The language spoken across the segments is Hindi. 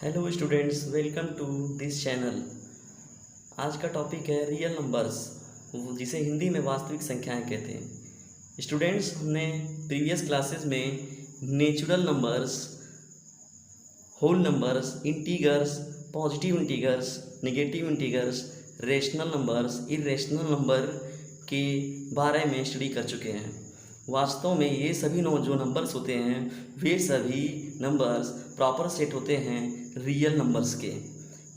Hello students, welcome to this channel. आज का टॉपिक है रियल नंबर्स, जिसे हिंदी में वास्तविक संख्याएं कहते हैं। स्टूडेंट्स, हमने प्रीवियस क्लासेस में natural numbers, whole numbers, integers, positive integers, negative integers, rational numbers, irrational number के बारे में स्टडी कर चुके हैं। वास्तव में ये सभी जो नंबर्स होते हैं वे सभी नंबर्स प्रॉपर सेट होते हैं रियल नंबर्स के।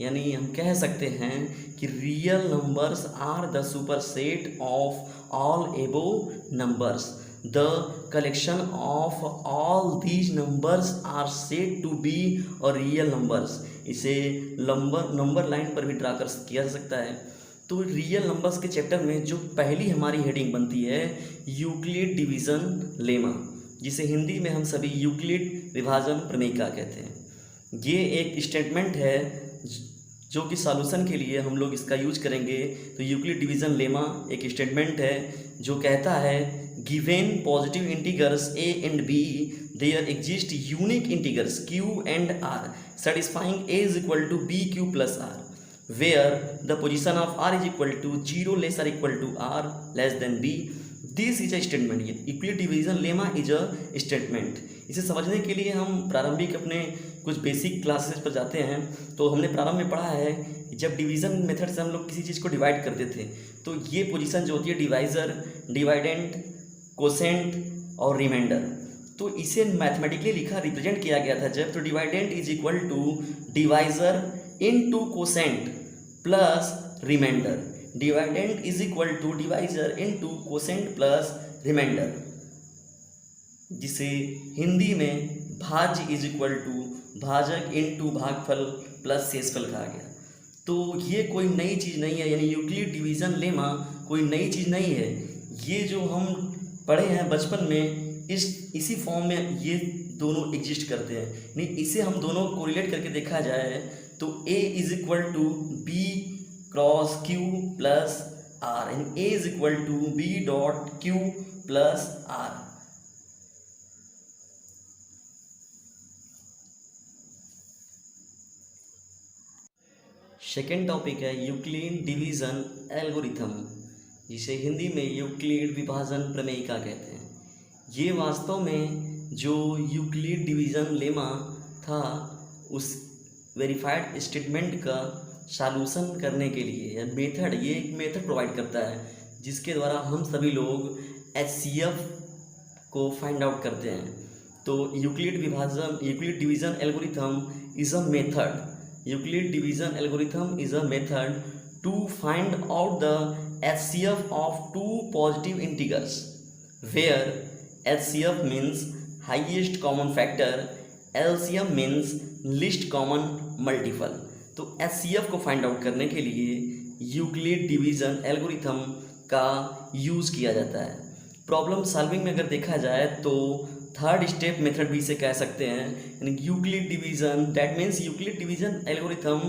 यानी हम कह सकते हैं कि real numbers are the super set of all above numbers. The collection of all these numbers are said to be a real numbers. इसे नंबर लाइन पर भी ड्रा कर किया जा सकता है। तो रियल नंबर्स के चैप्टर में जो पहली हमारी हेडिंग बनती है यूक्लिड डिवीज़न लेमा, जिसे हिंदी में हम सभी यूक्लिड विभाजन प्रमेयिका कहते हैं। ये एक स्टेटमेंट है जो कि सॉल्यूशन के लिए हम लोग इसका यूज करेंगे। तो यूक्लिड डिवीज़न लेमा एक स्टेटमेंट है जो कहता है given positive integers a and b there exist unique integers q and r satisfying a is equal to bq plus r where the position of r is equal to 0 less or equal to r less than b. This is a statement. Euclid division lemma is a statement. इसे समझने के लिए हम प्रारंभिक अपने कुछ बेसिक क्लासेस पर जाते हैं। तो हमने प्रारंभ में पढ़ा है कि जब डिवीज़न मेथड से हम लोग किसी चीज़ को डिवाइड करते थे तो ये पोजीशन जो होती है डिवाइज़र, डिवाइडेंट, कोसेंट और रिमाइंडर, तो इसे मैथमेटिकली रिप्रेजेंट किया गया था जब। तो dividend is equal to divisor into quotient plus remainder. Dividend is equal to divisor into quotient plus remainder, जिसे हिंदी में भाज्य इज इक्वल टू भाजक इनटू भागफल प्लस शेषफल कहा गया। तो ये कोई नई चीज़ नहीं है, यानी यूक्लिड डिवीज़न लेमा कोई नई चीज़ नहीं है। ये जो हम पढ़े हैं बचपन में इसी फॉर्म में ये दोनों एग्जिस्ट करते हैं। नहीं, इसे हम दोनों को रिलेट करके देखा जाए तो a is equal to b cross q plus r, यानी a is equal to b dot q plus r। Second topic है यूक्लिड डिवीज़न एल्गोरिथम, जिसे हिंदी में यूक्लिड विभाजन प्रमेयिका कहते हैं। ये वास्तव में जो यूक्लिड डिवीज़न लेमा था उस वेरीफाइड स्टेटमेंट का सॉल्यूशन करने के लिए या मेथड, ये एक मेथड प्रोवाइड करता है जिसके द्वारा हम सभी लोग HCF को फाइंड आउट करते हैं। तो Euclid division algorithm is a method. Euclid division algorithm is a method to find out the HCF of two positive integers where HCF means highest common factor, LCM means least common multiple. तो HCF को फाइंड आउट करने के लिए यूक्लिड डिवीज़न एल्गोरिथम का यूज़ किया जाता है। प्रॉब्लम सॉल्विंग में अगर देखा जाए तो थर्ड स्टेप मेथड भी इसे कह सकते हैं। यानी Euclid division, that means Euclid division algorithm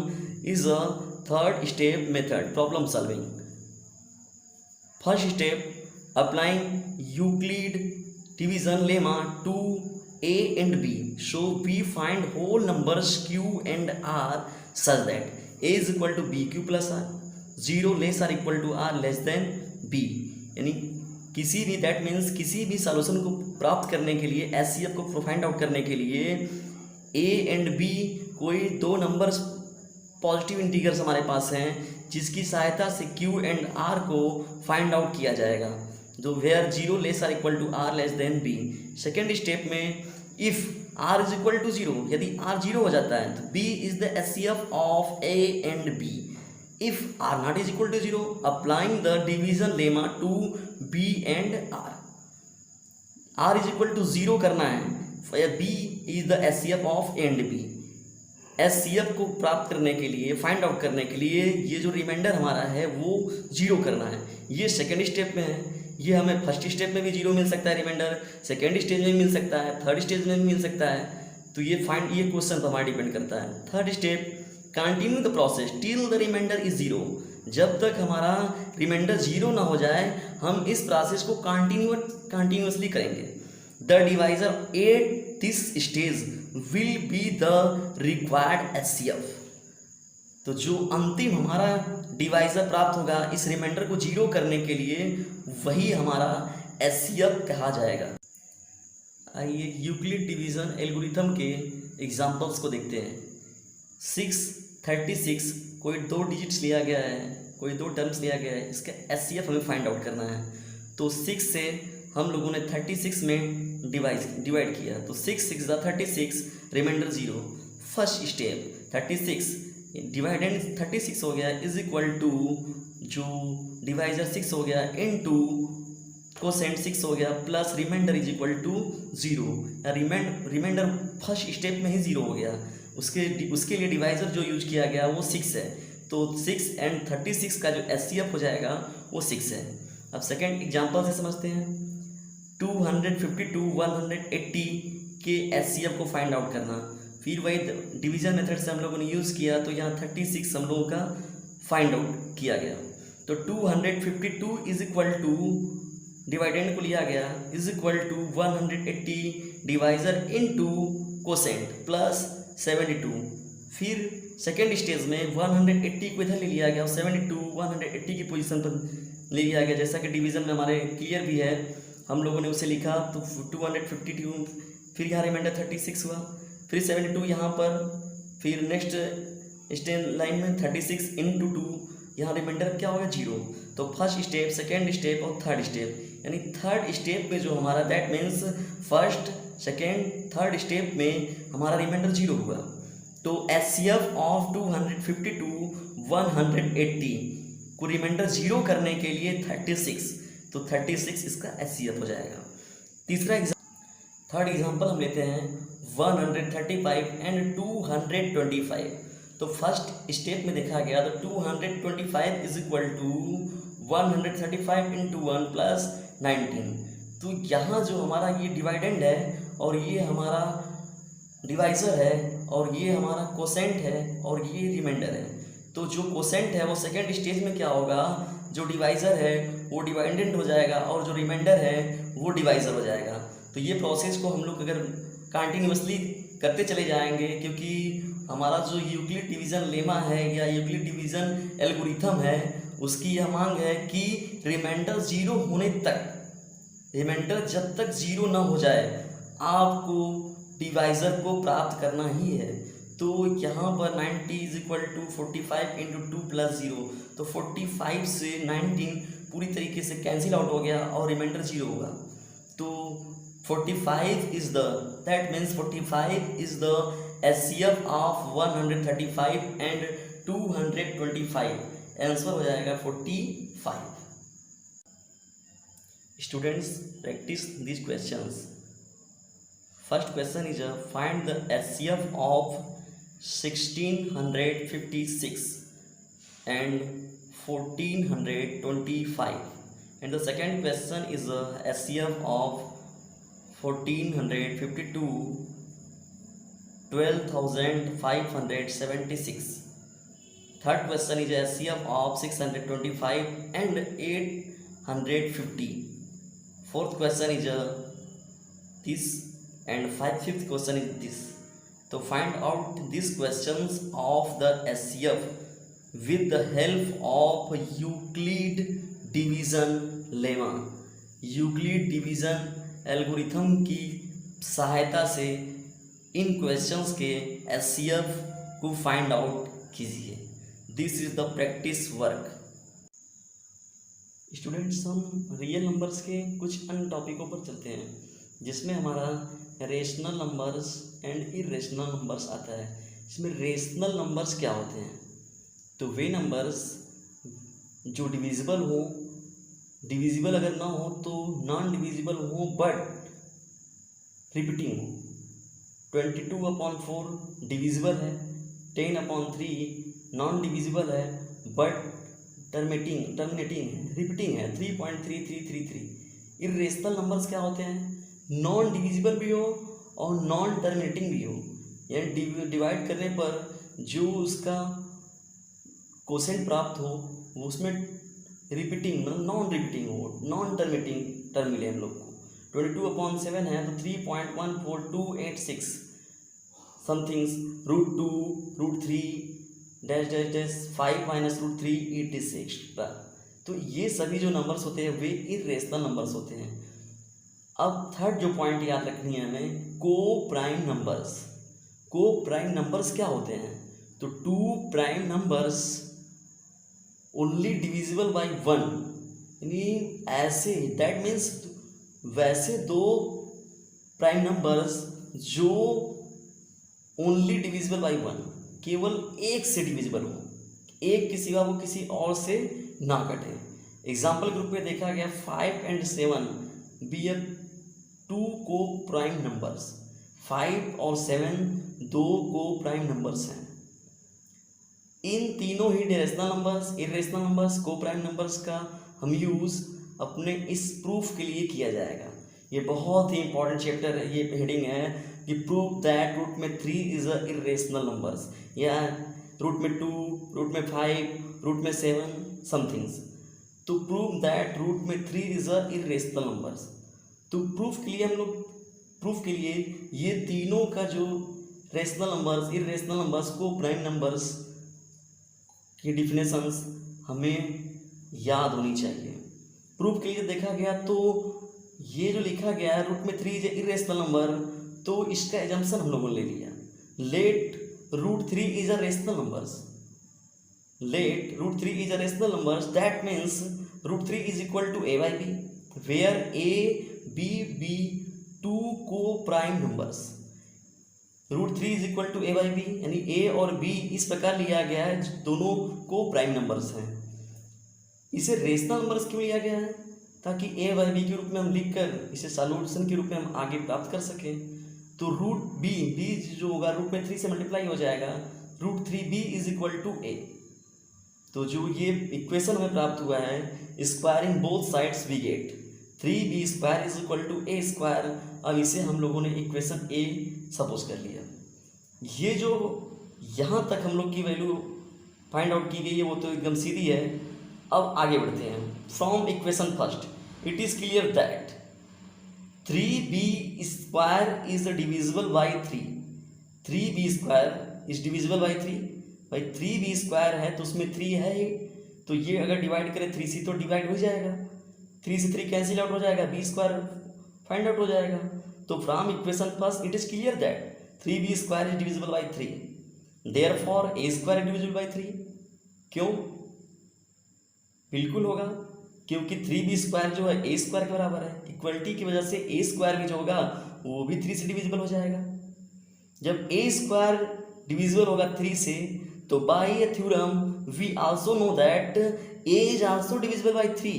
is a third step method problem solving. First step applying Euclid division lemma to a and b, so we find whole numbers q and r such that a is equal to bq plus r, 0 less or equal to r less than b। यानी किसी भी, दैट मीन्स किसी भी सॉल्यूशन को प्राप्त करने के लिए, HCF को फाइंड आउट करने के लिए a and b कोई दो नंबर्स पॉजिटिव इंटीगर्स हमारे पास हैं जिसकी सहायता से q and r को फाइंड आउट किया जाएगा, जो where 0 less or equal to r less than b। Second step में if r is equal to 0, यदि r 0 हो जाता है तो b is the HCF of a and b। If r not is equal to 0, applying the division lemma to b and r is equal to 0 करना है, b is the HCF of a and b। HCF को प्राप्त करने के लिए, फाइंड आउट करने के लिए ये जो रिमाइंडर हमारा है वो 0 करना है। ये सेकेंड स्टेप में है। ये हमें फर्स्ट स्टेप में भी 0 मिल सकता है रिमाइंडर, सेकेंड स्टेज में मिल सकता है, थर्ड स्टेज में भी मिल सकता है। तो ये क्वेश्चन पर हमारा डिपेंड करता है। Third step, continue the process till the remainder is 0। जब तक हमारा रिमाइंडर 0 ना हो जाए हम इस प्रोसेस को कंटिन्यूसली करेंगे। The divisor at this stage will be the required HCF। तो जो अंतिम हमारा डिवाइजर प्राप्त होगा इस रिमाइंडर को जीरो करने के लिए, वही हमारा HCF कहा जाएगा। आइए यूक्लिड डिवीज़न एल्गोरिथम के एग्जांपल्स को देखते हैं। 636 कोई 2 डिजिट्स लिया गया है, कोई 2 टर्म्स लिया गया है, इसका HCF हमें फाइंड आउट करना है। तो 6 से हम लोगों ने 36 में डिवाइड किया, तो 6 6 ज़ा 36, रिमाइंडर 0। फर्स्ट स्टेप 36 डिवाइडेंड 36 हो गया इज इक्वल टू जो डिवाइजर 6 हो गया इनटू कोसेंट 6 हो गया plus remainder is equal to 0। या रिमाइंडर फर्स्ट स्टेप में ही 0 हो गया, उसके लिए डिवाइजर जो यूज किया गया वो 6 है। तो 6 एंड 36 का जो HCF हो जाएगा वो 6 है। अब सेकेंड एग्जाम्पल से समझते हैं। 252 180 के HCF को फाइंड आउट करना। फिर वही डिवीजन मेथड से हम लोगों ने यूज़ किया, तो यहाँ 36 हम लोगों का फाइंड आउट किया गया। तो 252 इज इक्वल टू डिवाइडेंड को लिया गया is equal to 180 divisor into quotient plus 72। फिर सेकेंड स्टेज में 180 को इधर ले लिया गया और 72 180 की पोजीशन पर ले लिया गया, जैसा कि डिवीज़न में हमारे क्लियर भी है, हम लोगों ने उसे लिखा। तो 252 फिर यहाँ रिमाइंडर 36 हुआ, फिर 72 यहाँ पर, फिर नेक्स्ट स्टेज लाइन में 36 इंटू 2, यहाँ रिमाइंडर क्या होगा 0। तो फर्स्ट स्टेप, सेकेंड स्टेप और थर्ड स्टेप, यानी थर्ड स्टेप में जो हमारा that means first second third step में हमारा रिमाइंडर 0 हुआ। तो HCF ऑफ 252 180 को रिमाइंडर 0 करने के लिए 36, तो 36 इसका HCF हो जाएगा। थर्ड एग्जांपल हम लेते हैं 135 एंड 225। तो फर्स्ट स्टेप में देखा गया तो 225 is equal to 135 into 1 plus 19। तो यहाँ जो हमारा ये डिवाइडेंड है और ये हमारा डिवाइजर है और ये हमारा कोसेंट है और ये रिमाइंडर है। तो जो कोसेंट है वो सेकेंड स्टेज में क्या होगा, जो डिवाइजर है वो डिवाइडेंड हो जाएगा और जो रिमाइंडर है वो डिवाइजर हो जाएगा। तो ये प्रोसेस को हम लोग अगर कंटिन्यूसली करते चले जाएंगे, क्योंकि हमारा जो यूक्लिड डिवीज़न लेमा है या यूक्लिड डिवीज़न एल्गोरिथम है उसकी यह मांग है कि रिमाइंडर 0 होने तक, रिमाइंडर जब तक 0 ना हो जाए आपको डिवाइजर को प्राप्त करना ही है। तो यहाँ पर 90 is equal to 45 into 2 plus 0, तो 45 से 19 पूरी तरीके से कैंसिल आउट हो गया और रिमाइंडर 0 होगा। तो 45 is the, that means 45 is the HCF of 135 and 225। Answer हो जाएगा 45। Students practice this questions. First question is find the HCF of 1656 and 1425, and the second question is HCF of 1452 12,576. Third question is HCF of 625 and 850. Fourth question is this, and fifth question is this. To find out these questions of the HCF with the help of Euclid division lemma, Euclid division algorithm की सहायता से इन क्वेश्चंस के HCF को फाइंड आउट कीजिए। This is the practice work. Students हम रियल नंबर्स के कुछ अन्य टॉपिकों पर चलते हैं, जिसमें हमारा rational numbers and irrational numbers आता है। इसमें रेशनल नंबर्स क्या होते हैं, तो वे नंबर्स जो डिविजिबल हो, डिविजिबल अगर ना हो तो नॉन डिविजिबल हो बट रिपीटिंग हो। 22/4 डिविजिबल है, 10/3 नॉन डिविजिबल है बट टर्मिनेटिंग है, रिपीटिंग है, 3.3333। इरेशनल नंबर्स क्या होते हैं, नॉन डिविजिबल भी हो और नॉन टर्मिनेटिंग भी हो, यानी डिवाइड करने पर जो उसका कोसेंट प्राप्त हो वो उसमें रिपीटिंग मतलब नॉन रिपीटिंग हो, नॉन टर्म मिले हम लोग को। 22/7 है तो 3.14286 somethings √2 √3 dash dash dash 5 minus √3 it is extra. तो ये सभी जो नंबर्स होते हैं वे इर्रेशनल नंबर्स होते हैं। अब थर्ड जो पॉइंट याद रखनी है हमें, को प्राइम नंबर्स। को प्राइम नंबर्स क्या होते हैं? तो 2 prime numbers only divisible by 1, यानी ऐसे, दैट मीन्स वैसे 2 प्राइम नंबर्स जो ओनली डिविजिबल बाई 1, केवल एक से डिविजिबल हो, एक के सिवा वो किसी और से ना कटे। एग्जाम्पल ग्रुप में देखा गया 5 and 7 बी आर 2 को प्राइम नंबर्स। 5 और 7 2 को प्राइम नंबर्स हैं। इन तीनों ही इरेशनल नंबर्स, इरेशनल नंबर्स, को प्राइम नंबर्स का हम यूज़ अपने इस प्रूफ के लिए किया जाएगा। ये बहुत ही इंपॉर्टेंट चैप्टर है, ये हेडिंग है कि प्रूव दैट रूट में 3 इज अ इरेशनल नंबर्स, या रूट में 2, रूट में 5, रूट में 7 समथिंग्स। तो प्रूव दैट रूट में 3 इज अ इरेशनल नंबर्स। तो प्रूफ के लिए हम लोग, प्रूफ के लिए ये तीनों का जो रेशनल नंबर्स, इरेशनल नंबर्स, को प्राइम नंबर्स की डिफिनेशंस हमें याद होनी चाहिए। प्रूफ के लिए देखा गया तो ये जो लिखा गया है रूट में 3 इज इरेशनल नंबर, तो इसका एजम्पशन हम लोगों ने ले लिया, let √3 is a rational numbers. Let √3 is a rational numbers, that means √3 is equal to a by b, where a b b 2 co-prime numbers। √3 is equal to a by b, यानी a और b इस प्रकार लिया गया है, दोनों को प्राइम नंबर्स हैं। इसे रेशनल नंबर्स क्यों लिया गया है? ताकि a by b के रूप में हम लिखकर इसे सॉल्यूशन के रूप में हम आगे प्राप्त कर सकें। तो रूट b जो होगा रूट में 3 से मल्टीप्लाई हो जाएगा, √3b is equal to a। तो जो ये इक्वेशन हमें प्राप्त हुआ है, squaring both sides we get 3b² is equal to a²। अब इसे हम लोगों ने इक्वेशन a सपोज कर लिया। ये जो यहाँ तक हम लोग की वैल्यू फाइंड आउट की गई है वो तो एकदम सीधी है। अब आगे बढ़ते हैं। From equation first it is clear that 3b² is divisible by 3। 3b² is divisible by 3। भाई 3b² है तो उसमें 3 है ही, तो ये अगर डिवाइड करें 3 से तो डिवाइड हो जाएगा, 3 से 3 कैंसिल आउट हो जाएगा, b² फाइंड आउट हो जाएगा। तो from equation first it is clear that 3b² is divisible by 3, therefore a² is divisible by 3। क्यों? बिल्कुल होगा, क्योंकि 3b² जो है a² के बराबर है। इक्वलिटी की वजह से a² भी जो होगा वो भी 3 से डिविजिबल हो जाएगा। जब a² डिविजिबल होगा 3 से, तो by a theorem we also know that a is also divisible by 3।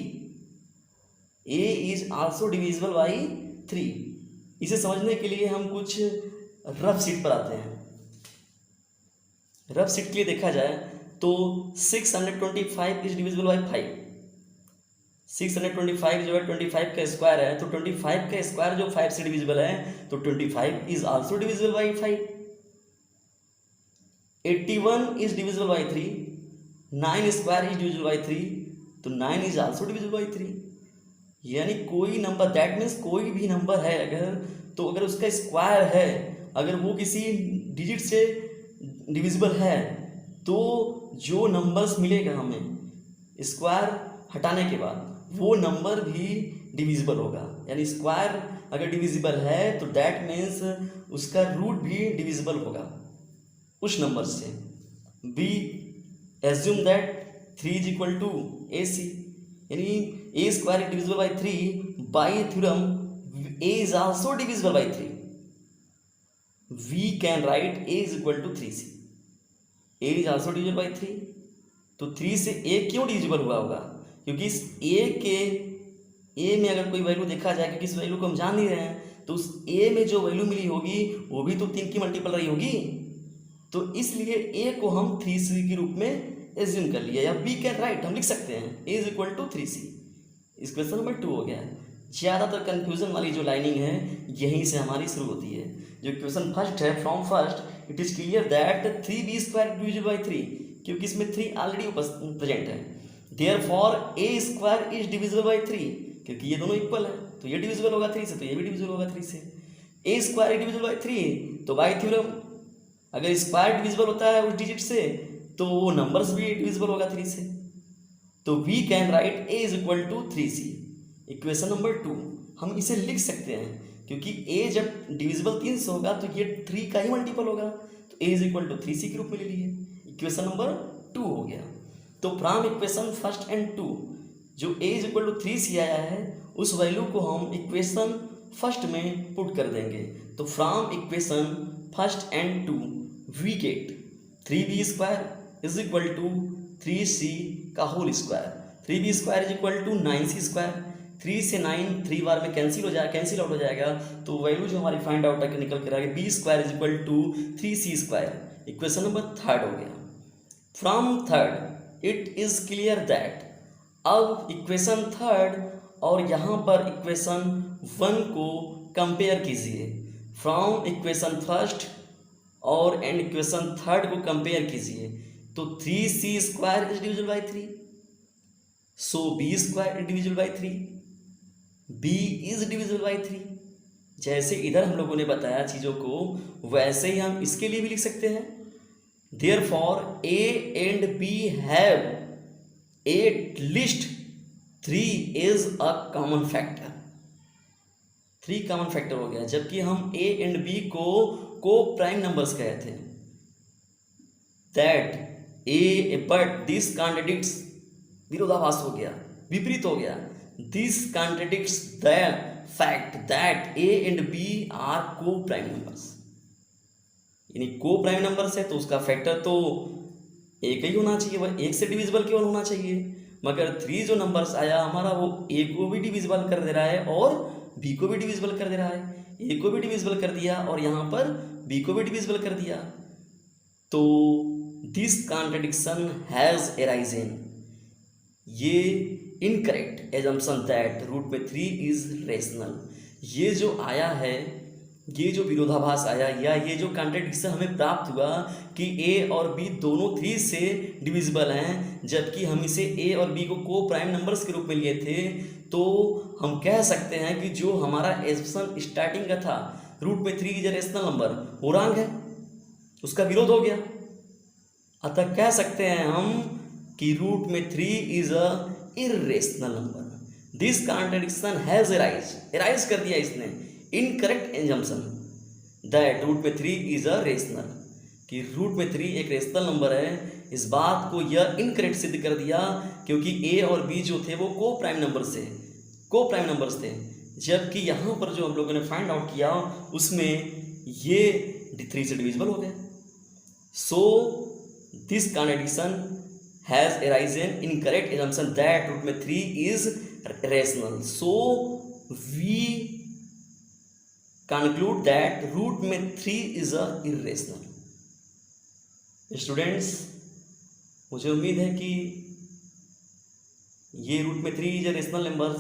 a is also divisible by 3। इसे समझने के लिए हम कुछ रफ शीट पर आते हैं। रफ शीट के लिए देखा जाए तो 625 इज डिविजिबल बाई 5। 625 जो है 25 का स्क्वायर है, तो 25 का स्क्वायर जो 5 से डिविजिबल है, तो 25 is also divisible by 5। 81 is divisible by 3। 9² is divisible by 3, तो 9 इज आल्सो डिविजिबल बाई 3। यानी कोई नंबर, दैट मीन्स कोई भी नंबर है अगर, तो अगर उसका स्क्वायर है, अगर वो किसी डिजिट से डिविजिबल है, तो जो नंबर्स मिलेगा हमें स्क्वायर हटाने के बाद वो नंबर भी डिविजिबल होगा। यानी स्क्वायर अगर डिविजिबल है तो दैट मीन्स उसका रूट भी डिविजिबल होगा उस नंबर से। Be assume that 3 is equal to AC, यानी a² is divisible by 3 by theorem a is also divisible by 3। We can write a is equal to 3c। a is also divisible by 3, तो 3 से a क्यों डिविजिबल हुआ होगा? क्योंकि इस a में अगर कोई वैल्यू देखा जाए, क्योंकि इस वैल्यू को हम जान नहीं रहे हैं, तो उस a में जो वैल्यू मिली होगी वो भी तो 3 की मल्टीपल रही होगी। तो इसलिए a को हम 3c के रूप में एज्यूम कर लिया, या वी कैन राइट हम लिख सकते हैं a is equal to 3c। इस क्वेश्चन नंबर 2 हो गया। ज़्यादातर कन्फ्यूजन वाली जो लाइनिंग है यहीं से हमारी शुरू होती है। जो क्वेश्चन फर्स्ट है, from first it is clear that 3b² divisible by 3, क्योंकि इसमें 3 ऑलरेडी प्रेजेंट है। Therefore a² is divisible by 3, क्योंकि ये दोनों इक्वल है, तो ये डिविजिबल होगा 3 से, तो ये भी डिविजिबल होगा 3 से। a² डिविजिबल बाई 3, तो बाई थ्योरम अगर स्क्वायर डिविजिबल होता है उस डिजिट से तो वो नंबर्स भी डिविजिबल होगा 3 से। तो we can write a is equal to 3c। Equation number 2 हम इसे लिख सकते हैं क्योंकि a जब डिविजिबल 3 से होगा तो ये 3 का ही मल्टीपल होगा, तो a is equal to 3c के रूप में ले लिए। इक्वेशन नंबर 2 हो गया। तो फ्रॉम इक्वेशन फर्स्ट एंड 2 जो a is equal to 3c आया है उस वैल्यू को हम इक्वेशन फर्स्ट में पुट कर देंगे। तो from equation first and 2 we get 3b square is equal to 3c का whole square. 3b square is equal to 9c square. 3 से 9 3 बार में कैंसिल आउट हो जाएगा, तो वैल्यू जो हमारी फाइंड आउट है निकल कर आएगी b square is equal to 3c square. Equation number 3 हो गया। From 3 it is clear that, अब इक्वेशन 3 और यहाँ पर इक्वेशन 1 को कंपेयर कीजिए। फ्रॉम इक्वेशन फर्स्ट और एंड इक्वेशन 3 को कंपेयर कीजिए तो 3c square is divisible by 3, so b square is divisible by 3, b is divisible by 3। जैसे इधर हम लोगों ने बताया चीज़ों को वैसे ही हम इसके लिए भी लिख सकते हैं। Therefore a and b have at least 3 is a common factor. 3 common factor हो गया, जबकि हम a एंड b को प्राइम नंबर्स कहे थे। That a but this contradicts, विरोधाभास हो गया, विपरीत हो गया। This contradicts the fact that a and b are को प्राइम नंबर्स। यानी को प्राइम नंबर्स है तो उसका फैक्टर तो एक ही होना चाहिए, वह एक से डिविजिबल केवल होना चाहिए। मगर 3 जो नंबर्स आया हमारा वो a को भी डिविजिबल कर दे रहा है और b को भी डिविजिबल कर दे रहा है। a को भी डिविजिबल कर दिया और यहाँ पर b को भी डिविजिबल कर दिया। तो दिस कॉन्ट्रडिक्शन हैज अराइजन, ये इनकरेक्ट एजम्पशन दैट रूट में 3 इज रेशनल। ये जो आया है, ये जो विरोधाभास आया या ये जो कॉन्ट्रडिक्शन हमें प्राप्त हुआ कि a और b दोनों 3 से डिविजिबल हैं, जबकि हम इसे a और b को प्राइम नंबर्स के रूप में लिए थे, तो हम कह सकते हैं कि जो हमारा एजम्पशन स्टार्टिंग का था रूट में 3 इज अ रेशनल नंबर वो रॉन्ग है, उसका विरोध हो गया। अतः कह सकते हैं हम कि रूट में 3 is a irrational number. This contradiction has arise कर दिया इसने इनकरेक्ट एजम्पशन दैट रूट में 3 इज अ रेशनल, कि रूट में 3 एक रेशनल नंबर है। इस बात को यह इनकरेक्ट सिद्ध कर दिया क्योंकि a और b जो थे वो को प्राइम नंबर्स थे, जबकि यहाँ पर जो हम लोगों ने फाइंड आउट किया उसमें ये 3 से डिविजिबल हो गए। So this contradiction has arisen incorrect assumption that root में 3 is rational, so we conclude that root में 3 is a irrational। स्टूडेंट्स, मुझे उम्मीद है कि ये रूट में 3 is a rational number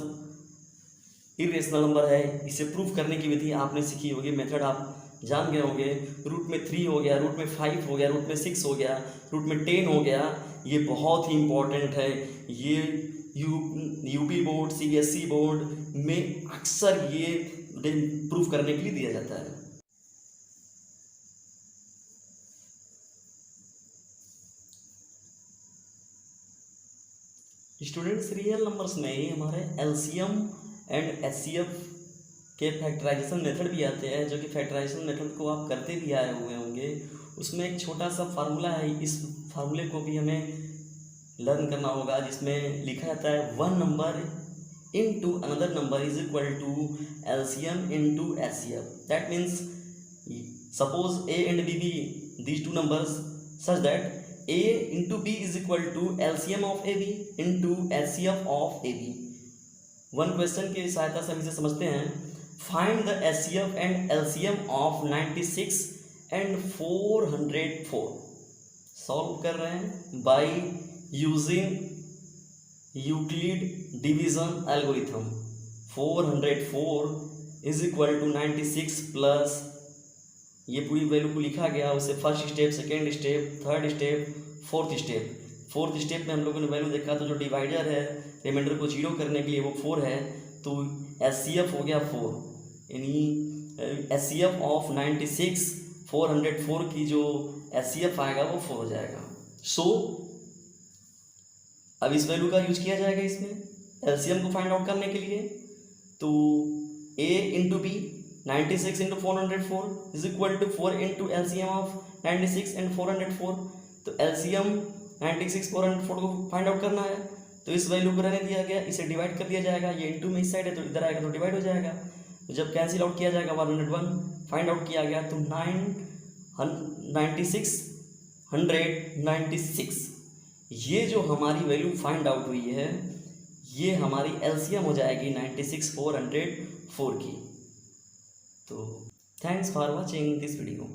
irrational number है, इसे प्रूफ करने की विधि आपने सीखी होगी, मेथड आप जान गए होंगे। रूट में 3 हो गया, रूट में 5 हो गया, रूट में 6 हो गया, रूट में 10 हो गया। ये बहुत ही इम्पोर्टेंट है, ये यूपी बोर्ड सीबीएसई बोर्ड में अक्सर ये प्रूफ करने के लिए दिया जाता है। स्टूडेंट्स, रियल नंबर्स में ही हमारे एलसीएम एंड एचसीएफ के फैक्टराइजेशन मेथड भी आते हैं, जो कि फैक्टराइजेशन मेथड को आप करते भी आए हुए होंगे। उसमें एक छोटा सा फार्मूला है, इस फार्मूले को भी हमें लर्न करना होगा, जिसमें लिखा जाता है 1 number into another number is equal to LCM into HCF। That means suppose A and B be these two numbers such that A into B is equal to LCM of AB into HCF of AB। One question की सहायता से हम इसे समझते हैं। Find the HCF and LCM of 96 and 404। Solve कर रहे हैं by using Euclid division algorithm. 404 is equal to 96 plus ये पूरी वैल्यू को लिखा गया, उसे first step, second step, third step, fourth step में हम लोगों ने वैल्यू देखा तो जो डिवाइडर है रिमाइंडर को 0 करने के लिए वो 4 है, तो HCF हो गया 4, यानी HCF ऑफ 96 404 की जो HCF आएगा वो 4 हो जाएगा। सो अब इस वैल्यू का यूज किया जाएगा इसमें एलसीएम को फाइंड आउट करने के लिए। तो A into B 96 into 404 is equal to 4 into LCM of 96 and 404। तो एलसीएम 96 404 को फाइंड आउट करना है, तो इस वैल्यू को रहने दिया गया, इसे डिवाइड कर दिया जाएगा। ये इंटू में इस साइड है तो इधर आएगा तो डिवाइड हो जाएगा। तो जब कैंसिल आउट किया जाएगा 101 फाइंड आउट किया गया तो 96 ये जो हमारी वैल्यू फाइंड आउट हुई है ये हमारी एलसीएम हो जाएगी 96 404 की। तो thanks for watching this video.